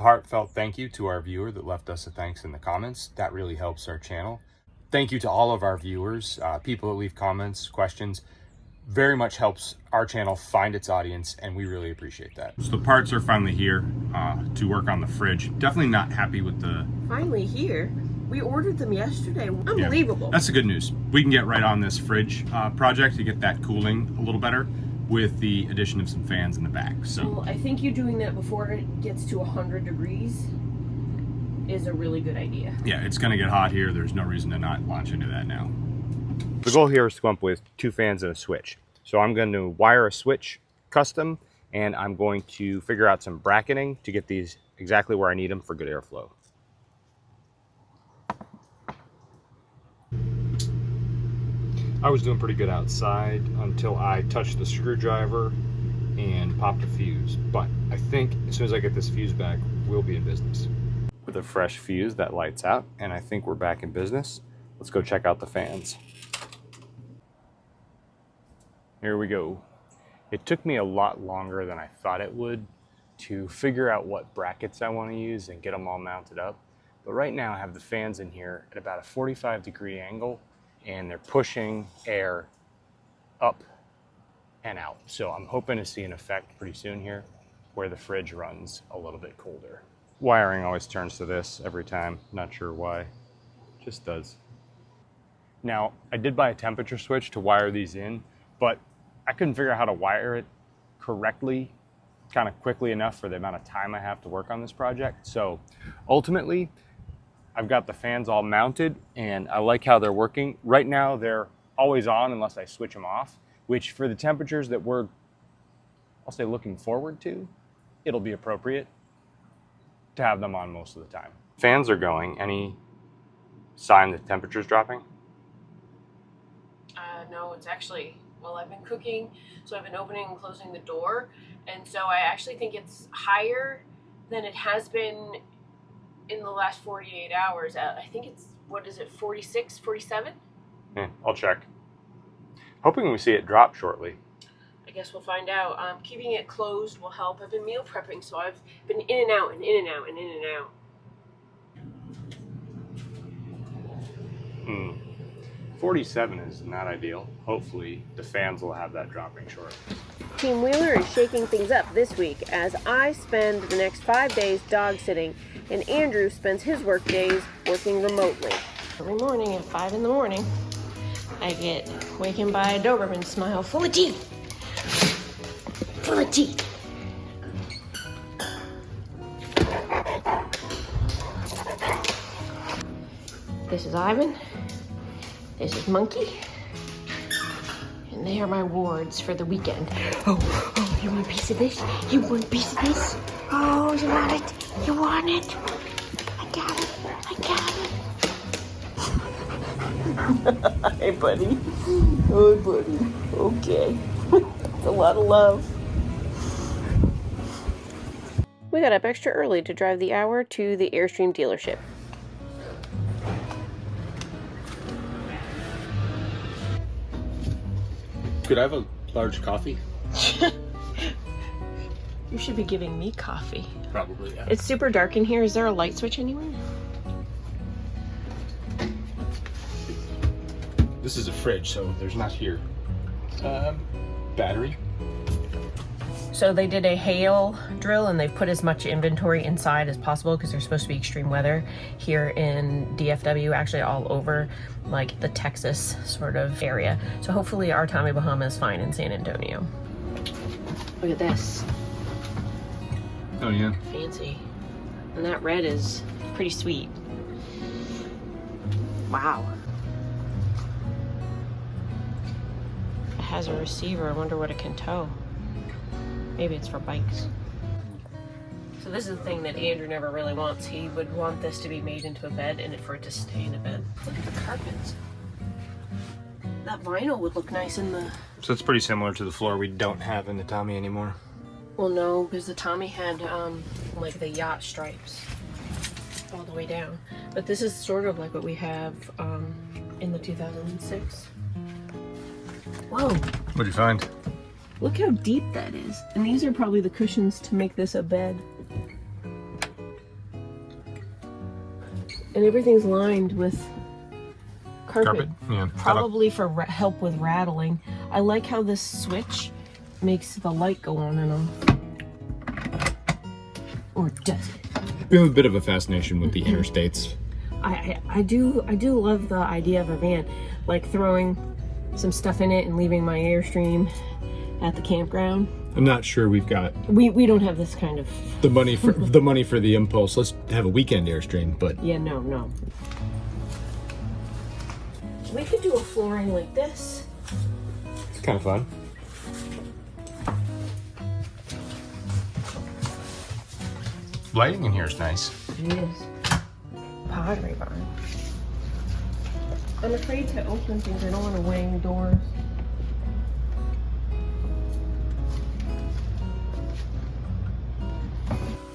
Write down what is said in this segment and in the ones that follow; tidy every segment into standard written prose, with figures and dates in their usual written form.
heartfelt thank you to our viewer that left us a thanks in the comments. That really helps our channel. Thank you to all of our viewers, people that leave comments, questions. Very much helps our channel find its audience, and we really appreciate that. So the parts are finally here to work on the fridge. Definitely not happy with the... Finally here? We ordered them yesterday. Unbelievable. Yeah, that's the good news. We can get right on this fridge project to get that cooling a little better with the addition of some fans in the back. So well, I think you doing that before it gets to 100 degrees is a really good idea. Yeah, it's gonna get hot here. There's no reason to not launch into that now. The goal here is to come up with 2 fans and a switch. So I'm going to wire a switch custom, and I'm going to figure out some bracketing to get these exactly where I need them for good airflow. I was doing pretty good outside until I touched the screwdriver and popped a fuse. But I think as soon as I get this fuse back, we'll be in business. With a fresh fuse that lights out, and I think we're back in business. Let's go check out the fans. Here we go. It took me a lot longer than I thought it would to figure out what brackets I want to use and get them all mounted up. But right now I have the fans in here at about a 45-degree angle, and they're pushing air up and out. So I'm hoping to see an effect pretty soon here where the fridge runs a little bit colder. Wiring always turns to this every time. Not sure why. Just does. Now, I did buy a temperature switch to wire these in, but I couldn't figure out how to wire it correctly, kind of quickly enough for the amount of time I have to work on this project. So ultimately, I've got the fans all mounted and I like how they're working. Right now, they're always on unless I switch them off, which for the temperatures that we're, I'll say, looking forward to, it'll be appropriate to have them on most of the time. Fans are going. Any sign that temperature's dropping? No, it's actually, well, I've been cooking, so I've been opening and closing the door, and so I actually think it's higher than it has been in the last 48 hours. I think it's, what is it, 46, 47? Yeah, I'll check. Hoping we see it drop shortly. I guess we'll find out. Keeping it closed will help. I've been meal prepping, so I've been in and out and in and out and in and out. 47 is not ideal. Hopefully the fans will have that dropping short. Team Wheeler is shaking things up this week as I spend the next 5 days dog sitting and Andrew spends his work days working remotely. Every morning at 5 in the morning, I get wakened by a Doberman smile full of teeth. Full of teeth. This is Ivan. This is Monkey. And they are my wards for the weekend. Oh, you want a piece of this? You want a piece of this? Oh, you want it? You want it? I got it. I got it. Hey, buddy. Oh, buddy. Okay. That's a lot of love. We got up extra early to drive the hour to the Airstream dealership. Could I have a large coffee? You should be giving me coffee. Probably, yeah. It's super dark in here. Is there a light switch anywhere? This is a fridge, so there's not here. Battery. So they did a hail drill and they've put as much inventory inside as possible because there's supposed to be extreme weather here in DFW, actually all over like the Texas sort of area. So hopefully our Tommy Bahama is fine in San Antonio. Look at this. Oh yeah. Fancy. And that red is pretty sweet. Wow. It has a receiver. I wonder what it can tow. Maybe it's for bikes. So this is the thing that Andrew never really wants. He would want this to be made into a bed and for it to stay in a bed. Look at the carpets. That vinyl would look nice in the... So it's pretty similar to the floor we don't have in the Tommy anymore. Well, no, because the Tommy had like the yacht stripes all the way down. But this is sort of like what we have in the 2006. Whoa. What'd you find? Look how deep that is. And these are probably the cushions to make this a bed. And everything's lined with carpet. Yeah. Probably for help with rattling. I like how this switch makes the light go on and off. Or does it? We have a bit of a fascination with the interstates. I do love the idea of a van, like throwing some stuff in it and leaving my Airstream at the campground. I'm not sure we've got we don't have this kind of the money for the impulse. Let's have a weekend Airstream, but yeah, no. We could do a flooring like this. it's kind of fun. Lighting in here is nice. It is. Pottery barn. I'm afraid to open things. I don't want to wang doors.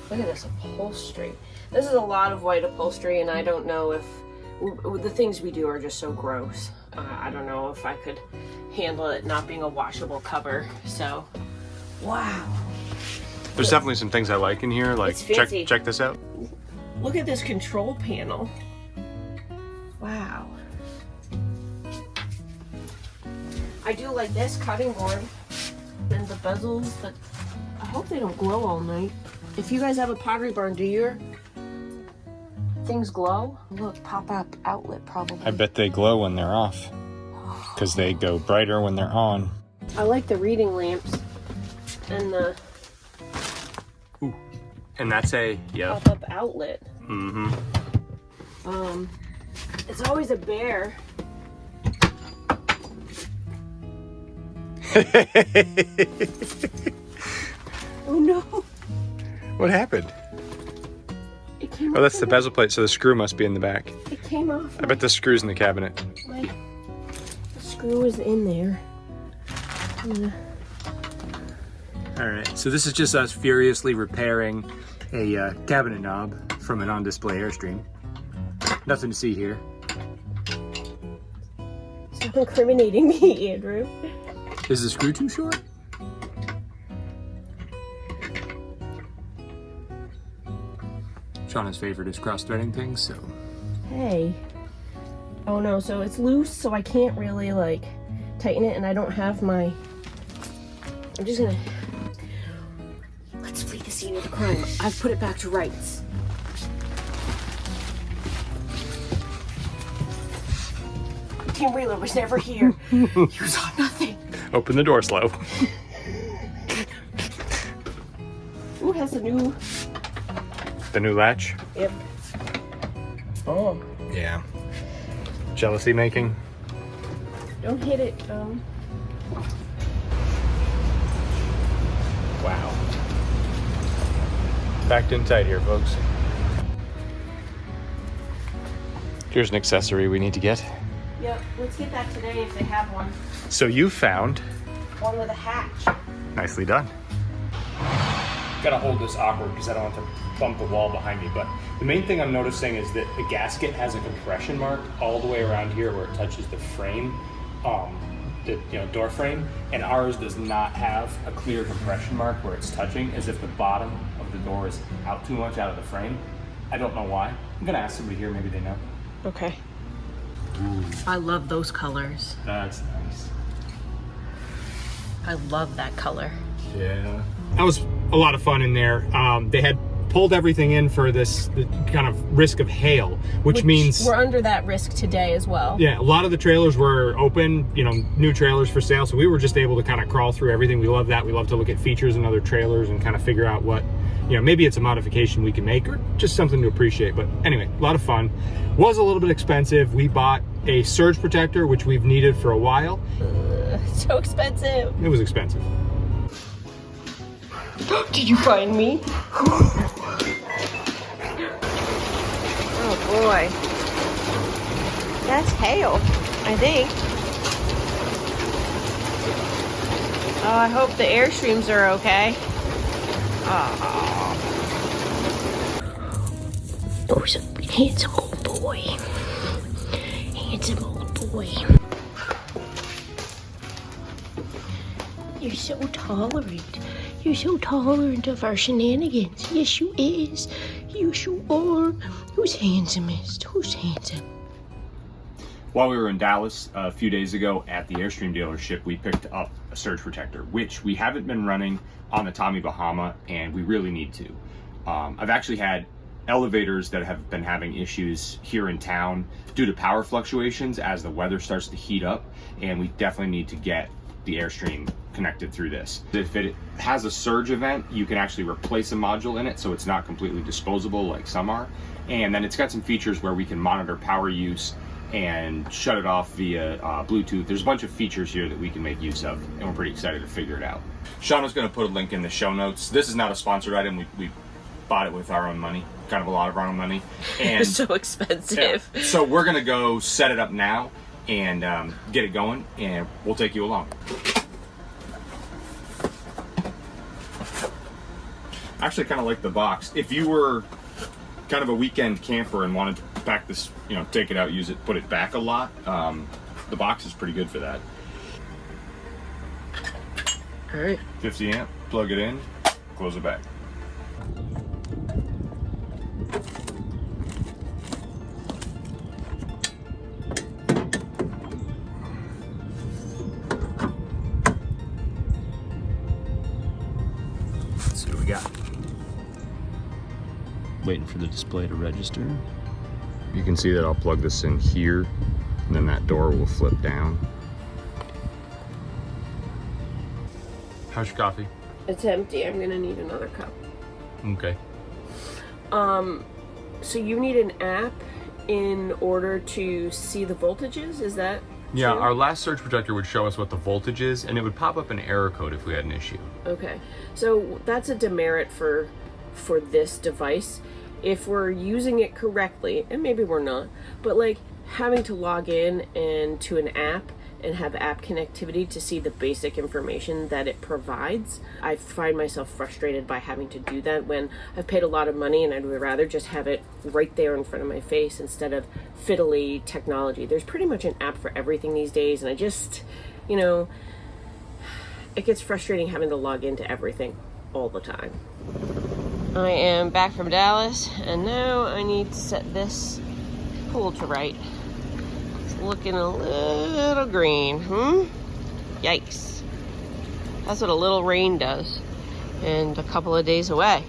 Look at this upholstery. This is a lot of white upholstery, and I don't know if the things we do are just so gross. I don't know if I could handle it not being a washable cover. So, wow. There's definitely some things I like in here. Like check this out. Look at this control panel. Wow. I do like this cutting board and the bezels. That I hope they don't glow all night. If you guys have a pottery barn, do your things glow? Look, pop-up outlet probably. I bet they glow when they're off, because they go brighter when they're on. I like the reading lamps and the Ooh. And that's a pop-up outlet. Mm-hmm. It's always a bear. Oh no. What happened? It came Oh, that's off the bezel plate, so the screw must be in the back. It came off. I bet the screw's in the cabinet. The screw is in there. Alright, so this is just us furiously repairing a cabinet knob from an on-display Airstream. Nothing to see here. Stop incriminating me, Andrew. Is the screw too short? Shauna's favorite is cross-threading things, so... Hey. Oh no, so it's loose, so I can't really, like, tighten it, and I don't have my... I'm just gonna... Let's flee the scene of the crime. I've put it back to rights. Team Wheeler was never here. You saw nothing. Open the door slow. Ooh, has a new... The new latch? Yep. Oh. Yeah. Jealousy making? Don't hit it, Wow. Packed in tight here, folks. Here's an accessory we need to get. Yep, let's get that today if they have one. So you found... One with a hatch. Nicely done. Gotta hold this awkward because I don't want to bump the wall behind me, but the main thing I'm noticing is that the gasket has a compression mark all the way around here where it touches the frame, the door frame, and ours does not have a clear compression mark where it's touching, as if the bottom of the door is out too much out of the frame. I don't know why. I'm gonna ask somebody here, maybe they know. Okay. Ooh. I love those colors. That's nice. I love that color. Yeah. That was a lot of fun in there. They had pulled everything in for this kind of risk of hail, which means we're under that risk today as well. Yeah, a lot of the trailers were open, new trailers for sale, so we were just able to kind of crawl through everything. We love that. We love to look at features in other trailers and kind of figure out what, maybe it's a modification we can make or just something to appreciate. But anyway, a lot of fun. Was a little bit expensive. We bought a surge protector, which we've needed for a while. So expensive. It was expensive. Did you find me? Oh boy. That's hail, I think. Oh, I hope the Airstreams are okay. Oh, so handsome old boy. Handsome old boy. You're so tolerant. You're so tolerant of our shenanigans. Yes, you is. you sure? Who's handsomest? Who's handsome? While we were in Dallas a few days ago at the Airstream dealership, we picked up a surge protector, which we haven't been running on the Tommy Bahama, and we really need to. I've actually had elevators that have been having issues here in town due to power fluctuations as the weather starts to heat up, and we definitely need to get the Airstream connected through this. If it has a surge event, you can actually replace a module in it so it's not completely disposable like some are. And then it's got some features where we can monitor power use and shut it off via Bluetooth. There's a bunch of features here that we can make use of, and we're pretty excited to figure it out. Shauna's gonna put a link in the show notes. This is not a sponsored item. We bought it with our own money, kind of a lot of our own money. And It's so expensive. yeah, so we're gonna go set it up now and get it going, and we'll take you along. I actually kind of like the box. If you were kind of a weekend camper and wanted to pack this, you know, take it out, use it, put it back a lot, the box is pretty good for that. All right. 50 amp, plug it in, close it back. Let's see what we got. Waiting for the display to register. You can see that I'll plug this in here, and then that door will flip down. How's your coffee? It's empty. I'm gonna need another cup. Okay. So you need an app in order to see the voltages? Is that Yeah, true? our last surge protector would show us what the voltage is, and it would pop up an error code if we had an issue. Okay. So that's a demerit for this device. If we're using it correctly, and maybe we're not, but like having to log in and to an app and have app connectivity to see the basic information that it provides, I find myself frustrated by having to do that when I've paid a lot of money and I'd rather just have it right there in front of my face instead of fiddly technology. There's pretty much an app for everything these days, and I just, you know, it gets frustrating having to log into everything all the time. I am back from Dallas, and now I need to set this pool to right. It's looking a little green, Yikes. That's what a little rain does. And a couple of days away.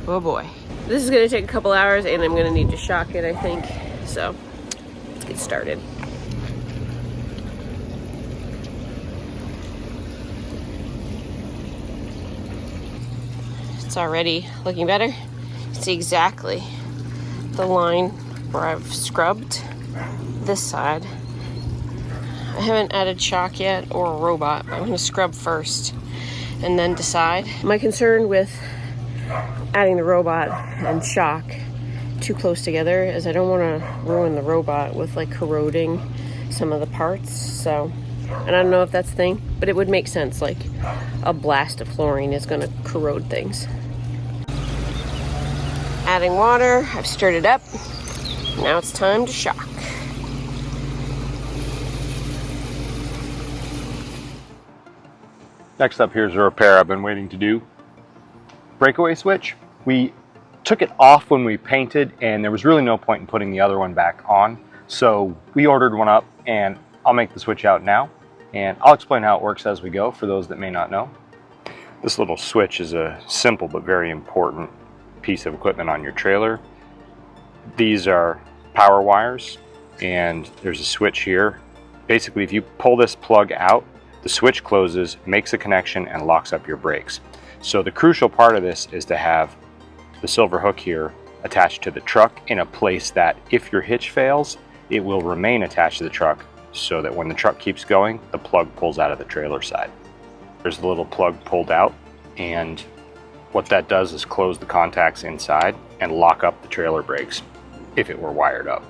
Oh boy. This is gonna take a couple hours, and I'm gonna need to shock it, I think. So, let's get started. It's already looking better. See exactly the line where I've scrubbed this side. I haven't added shock yet or a robot. I'm going to scrub first and then decide. My concern with adding the robot and shock too close together is I don't want to ruin the robot with like corroding some of the parts. So, and I don't know if that's the thing, but it would make sense. Like a blast of chlorine is going to corrode things. Adding water, I've stirred it up. Now it's time to shock. Next up, here's a repair I've been waiting to do. Breakaway switch. We took it off when we painted, and there was really no point in putting the other one back on. So we ordered one up, and I'll make the switch out now. And I'll explain how it works as we go for those that may not know. This little switch is a simple but very important piece of equipment on your trailer. These are power wires, and there's a switch here. Basically, if you pull this plug out, the switch closes, makes a connection, and locks up your brakes. So the crucial part of this is to have the silver hook here attached to the truck in a place that if your hitch fails, it will remain attached to the truck so that when the truck keeps going, the plug pulls out of the trailer side. There's the little plug pulled out, and what that does is close the contacts inside and lock up the trailer brakes if it were wired up.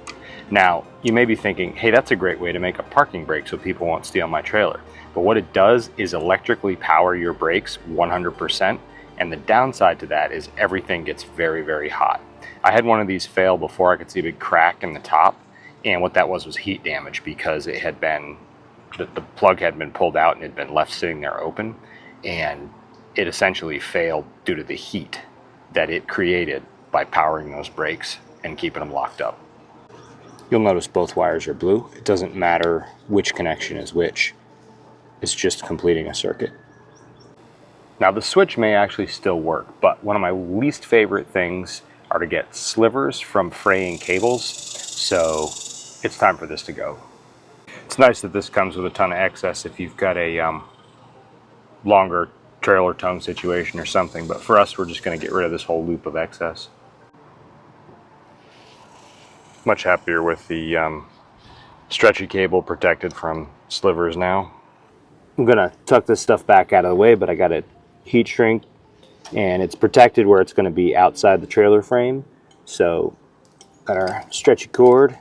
Now, you may be thinking, hey, that's a great way to make a parking brake so people won't steal my trailer. But what it does is electrically power your brakes 100%, and the downside to that is everything gets very, very hot. I had one of these fail before. I could see a big crack in the top, and what that was heat damage because it had been, the plug had been pulled out and had been left sitting there open, and it essentially failed due to the heat that it created by powering those brakes and keeping them locked up. You'll notice both wires are blue. It doesn't matter which connection is which. It's just completing a circuit. Now the switch may actually still work, but one of my least favorite things are to get slivers from fraying cables, so it's time for this to go. It's nice that this comes with a ton of excess if you've got a longer trailer tongue situation or something, but for us we're just going to get rid of this whole loop of excess. Much happier with the stretchy cable protected from slivers now. I'm going to tuck this stuff back out of the way, but I got it heat shrink and it's protected where it's going to be outside the trailer frame. So got our stretchy cord.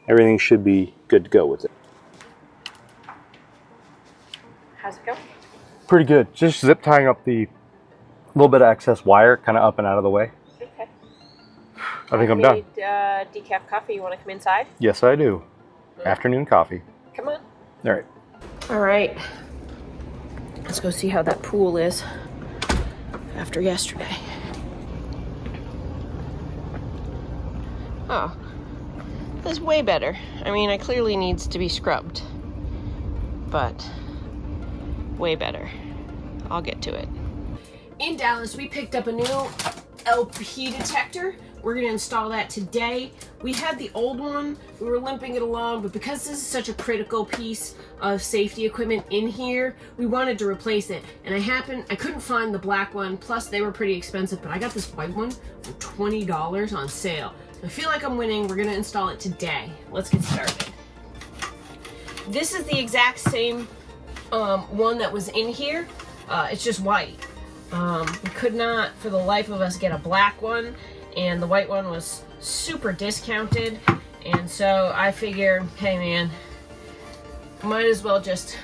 Everything should be good to go with it. How's it go? Pretty good. Just zip tying up the little bit of excess wire kind of up and out of the way. Okay. I think I'm done. Decaf coffee. You want to come inside? Yes, I do. Afternoon coffee. Come on. All right. All right. Let's go see how that pool is after yesterday. Oh, that's way better. I mean, it clearly needs to be scrubbed, but way better. I'll get to it. In Dallas, we picked up a new LP detector. We're gonna install that today. We had the old one, we were limping it along, but because this is such a critical piece of safety equipment in here, we wanted to replace it. And I couldn't find the black one, plus they were pretty expensive, but I got this white one for $20 on sale. I feel like I'm winning. We're gonna install it today. Let's get started. This is the exact same one that was in here. It's just white. We could not, for the life of us, get a black one, and the white one was super discounted, and so I figured, hey man, might as well just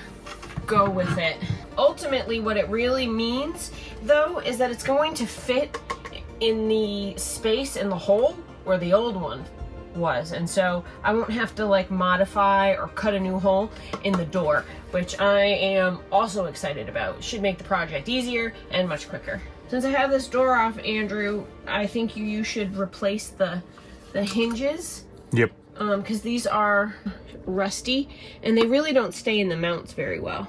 go with it. Ultimately, what it really means, though, is that it's going to fit in the space in the hole where the old one was, and so I won't have to like modify or cut a new hole in the door, which I am also excited about. It should make the project easier and much quicker. Since I have this door off, Andrew, I think you should replace the hinges. Yep. Because these are rusty and they really don't stay in the mounts very well.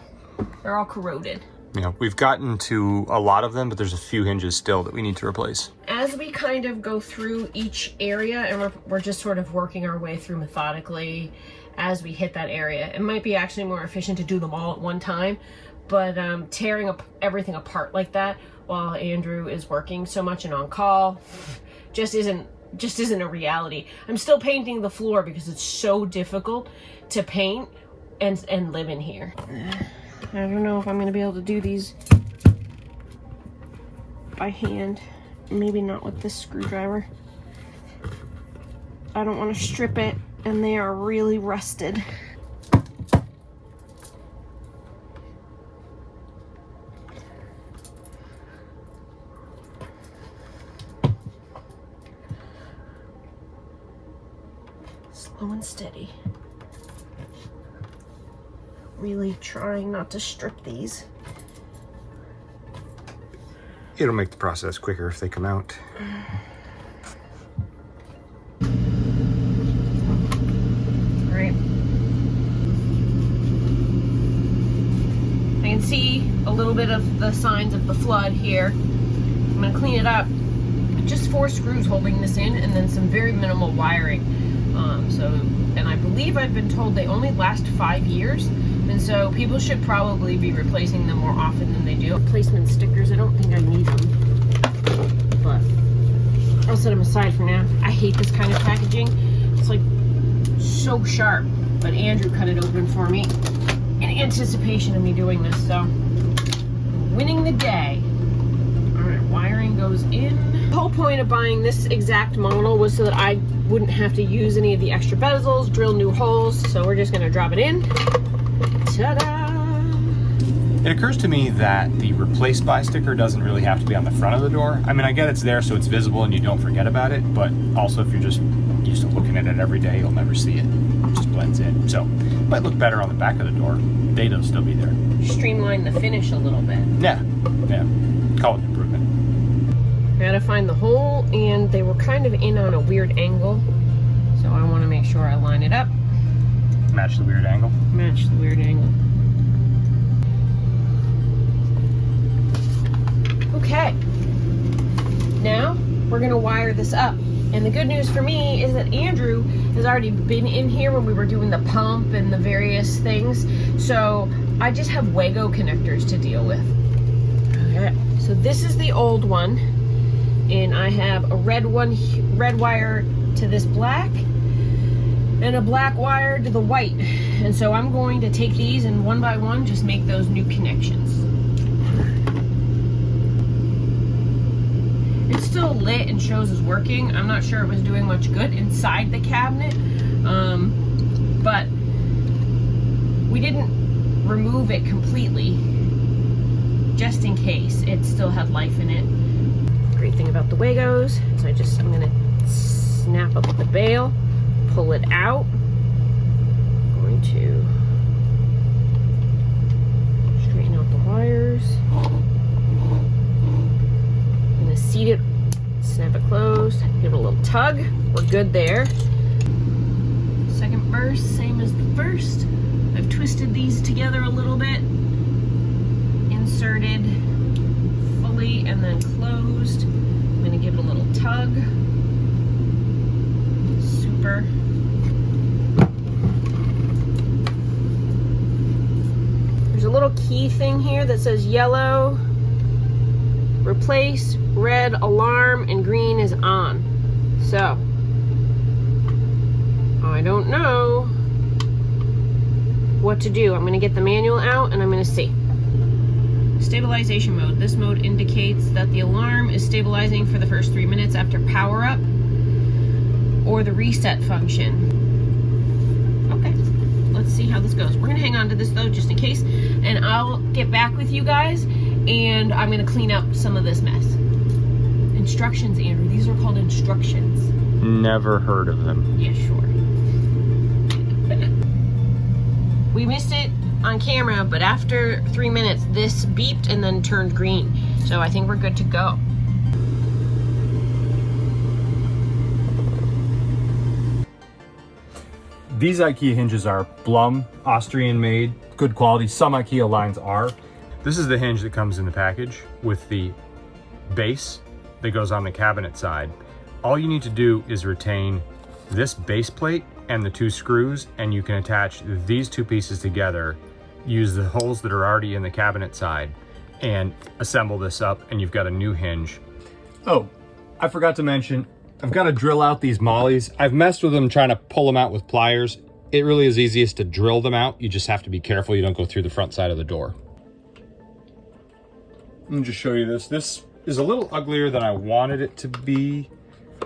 They're all corroded. Yeah, we've gotten to a lot of them, but there's a few hinges still that we need to replace. As we kind of go through each area, and we're just sort of working our way through methodically as we hit that area. It might be actually more efficient to do them all at one time, but tearing up everything apart like that while Andrew is working so much and on call just isn't a reality. I'm still painting the floor because it's so difficult to paint and live in here. I don't know if I'm gonna be able to do these by hand. Maybe not with this screwdriver. I don't want to strip it, and they are really rusted. Slow and steady. Really trying not to strip these. It'll make the process quicker if they come out. All right. I can see a little bit of the signs of the flood here. I'm gonna clean it up. Just 4 screws holding this in, and then some very minimal wiring. And I believe I've been told they only last 5 years. And so people should probably be replacing them more often than they do. Replacement stickers, I don't think I need them, but I'll set them aside for now. I hate this kind of packaging. It's like so sharp, but Andrew cut it open for me in anticipation of me doing this, so winning the day. All right, wiring goes in. The whole point of buying this exact model was so that I wouldn't have to use any of the extra bezels, drill new holes, so we're just gonna drop it in. Ta-da! It occurs to me that the replace by sticker doesn't really have to be on the front of the door. I mean, I get it's there so it's visible and you don't forget about it, but also if you're just used to looking at it every day, you'll never see it. It just blends in. So, it might look better on the back of the door. Data'll still be there. Streamline the finish a little bit. Yeah. Call it an improvement. gotta find the hole, and they were kind of in on a weird angle. So I wanna make sure I line it up. Match the weird angle. Match the weird angle. Okay. Now we're gonna wire this up. And the good news for me is that Andrew has already been in here when we were doing the pump and the various things. So I just have Wago connectors to deal with. Okay. So this is the old one. And I have a red wire to this black and a black wire to the white. And so I'm going to take these and one by one just make those new connections. It's still lit and shows is working. I'm not sure it was doing much good inside the cabinet, but we didn't remove it completely just in case it still had life in it. Great thing about the Wagos is I'm gonna snap up the bail, pull it out. I'm going to straighten out the wires. Seat it, snap it closed, give it a little tug. We're good there. Second burst, same as the first. I've twisted these together a little bit, inserted fully and then closed. I'm gonna give it a little tug. Super. There's a little key thing here that says yellow, replace, red, alarm, and green is on. So, I don't know what to do. I'm gonna get the manual out and I'm gonna see. Stabilization mode. This mode indicates that the alarm is stabilizing for the first 3 minutes after power up or the reset function. Okay, let's see how this goes. We're gonna hang on to this though, just in case, and I'll get back with you guys. And I'm gonna clean up some of this mess. Instructions, Andrew. These are called instructions. Never heard of them. Yeah, sure. We missed it on camera, but after 3 minutes, this beeped and then turned green. So I think we're good to go. These IKEA hinges are Blum, Austrian made, good quality. Some IKEA lines are. This is the hinge that comes in the package with the base that goes on the cabinet side. All you need to do is retain this base plate and the 2 screws, and you can attach these 2 pieces together, use the holes that are already in the cabinet side, and assemble this up, and you've got a new hinge. Oh, I forgot to mention, I've got to drill out these mollies. I've messed with them trying to pull them out with pliers. It really is easiest to drill them out. You just have to be careful you don't go through the front side of the door. Let me just show you this. This is a little uglier than I wanted it to be,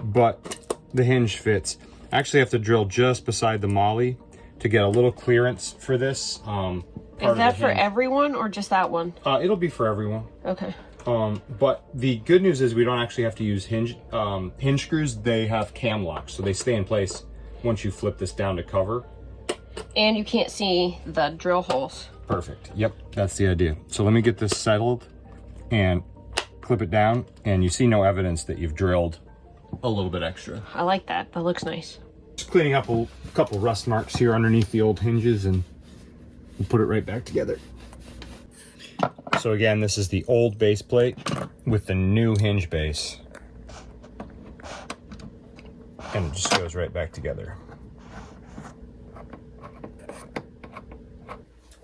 but the hinge fits. I actually have to drill just beside the molly to get a little clearance for this. Is that for everyone or just that one? It'll be for everyone. Okay. But the good news is we don't actually have to use hinge screws. They have cam locks, so they stay in place once you flip this down to cover. And you can't see the drill holes. Perfect. Yep, that's the idea. So let me get this settled and clip it down, and you see no evidence that you've drilled a little bit extra. I like that. That looks nice. Just cleaning up a couple rust marks here underneath the old hinges, and we'll put it right back together. So again, this is the old base plate with the new hinge base, and it just goes right back together.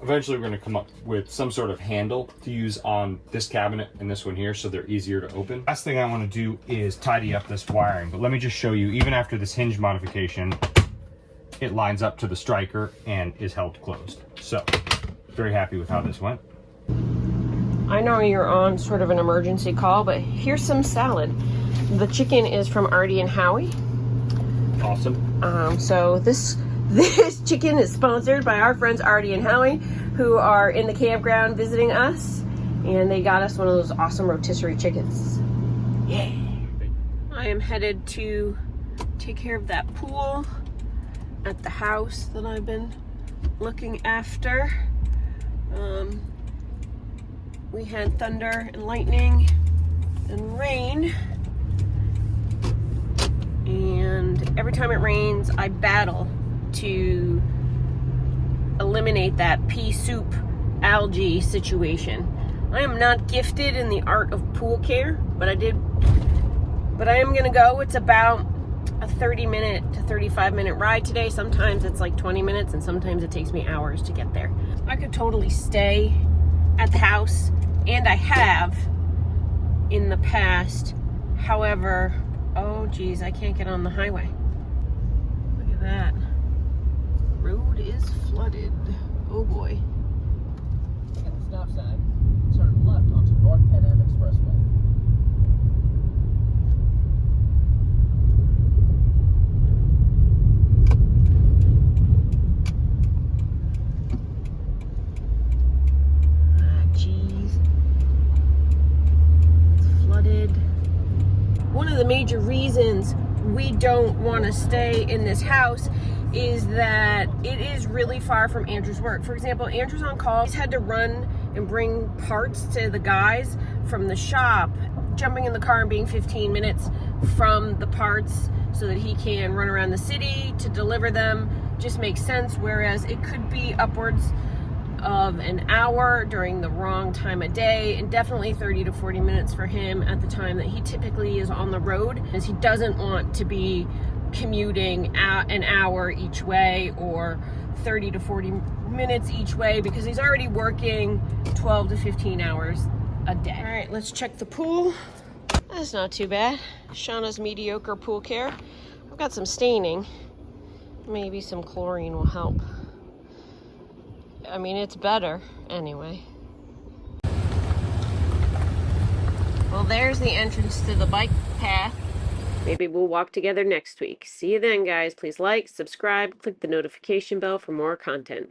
Eventually we're going to come up with some sort of handle to use on this cabinet and this one here so they're easier to open. Last thing I want to do is tidy up this wiring, but let me just show you, even after this hinge modification, it lines up to the striker and is held closed. So, very happy with how this went. I know you're on sort of an emergency call, but here's some salad. The chicken is from Artie and Howie. Awesome. So this chicken is sponsored by our friends Artie and Howie, who are in the campground visiting us, and they got us one of those awesome rotisserie chickens. Yeah. I am headed to take care of that pool at the house that I've been looking after. We had thunder and lightning and rain every time it rains, I battle to eliminate that pea soup algae situation. I am not gifted in the art of pool care, but I am gonna go. It's about a 30-minute to 35-minute ride today. Sometimes it's like 20 minutes and sometimes it takes me hours to get there. I could totally stay at the house, and I have in the past. However, oh geez, I can't get on the highway. Look at that. Road is flooded. Oh boy. At the stop sign, turn left onto North Pan Am Expressway. Jeez. It's flooded. One of the major reasons we don't want to stay in this house is that it is really far from Andrew's work. For example, Andrew's on call. He's had to run and bring parts to the guys from the shop, jumping in the car and being 15 minutes from the parts so that he can run around the city to deliver them just makes sense, whereas it could be upwards of an hour during the wrong time of day, and definitely 30 to 40 minutes for him at the time that he typically is on the road, as he doesn't want to be commuting an hour each way or 30 to 40 minutes each way, because he's already working 12 to 15 hours a day. All right, let's check the pool. That's not too bad. Shauna's mediocre pool care. I've got some staining. Maybe some chlorine will help. I mean, it's better anyway. Well, there's the entrance to the bike path. Maybe we'll walk together next week. See you then, guys. Please like, subscribe, click the notification bell for more content.